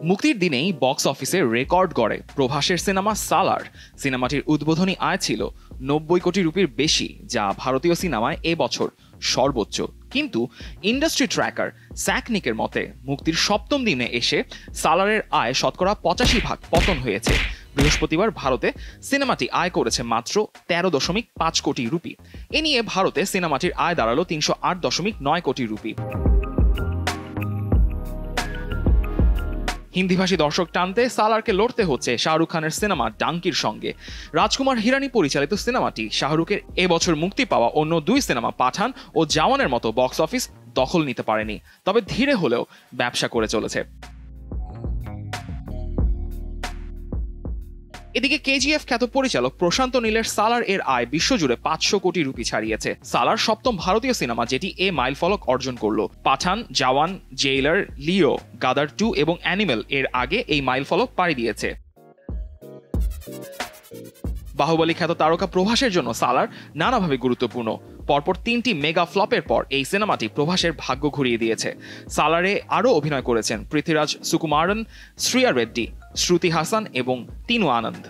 মুক্তির দিনেই বক্স অফিসে রেকর্ড গড়ে প্রভাসের সিনেমা সালার। সিনেমাটির উদ্বোধনী আয় ছিল 90 কোটি রুপির বেশি, যা ভারতীয় সিনেমায় এবছর সর্বোচ্চ। কিন্তু ইন্ডাস্ট্রি ট্র্যাকার স্যাকনিকের মতে মুক্তির সপ্তম দিনে এসে সালারের আয় শতকরা 85% পতন হয়েছে। বৃহস্পতিবার ভারতে সিনেমাটি আয় করেছে মাত্র 13.5 কোটি রুপি। এ নিয়ে ভারতে সিনেমাটির আয় দাঁড়ালো 308.9 কোটি রুপি। হিন্দিভাষী দর্শক টানতে সালারকে লড়তে হচ্ছে শাহরুখ খানের সিনেমা ডাঙ্কির সঙ্গে। রাজকুমার হিরানি পরিচালিত সিনেমাটি শাহরুখের এবছর মুক্তি পাওয়া অন্য দুই সিনেমা পাঠান ও জওয়ানের মতো বক্স অফিস দখল নিতে পারেনি, তবে ধীরে হলেও ব্যবসা করে চলেছে। এদিকে কেজিএফ খ্যাত পরিচালক প্রশান্ত নীলের সালার এর আয় বিশ্বজুড়ে 500 কোটি রুপি ছাড়িয়েছে। সালার সপ্তম ভারতীয় সিনেমা যেটি এ মাইলফলক অর্জন করলো। পাঠান, জওয়ান, জেইলার, লিও, গাদার 2 এবং অ্যানিমেল এর আগে এই মাইলফলক পাড়ি দিয়েছে। বাহুবলী খ্যাত তারকা প্রভাসের জন্য সালার নানাভাবে গুরুত্বপূর্ণ। পরপর 3টি মেগা ফ্লপের পর এই সিনেমাটি প্রভাসের ভাগ্য ঘুরিয়ে দিয়েছে। সালারে আরও অভিনয় করেছেন পৃথ্বীরাজ সুকুমারন, শ্রিয়া রেড্ডি, শ্রুতি হাসান এবং তিনু আনন্দ।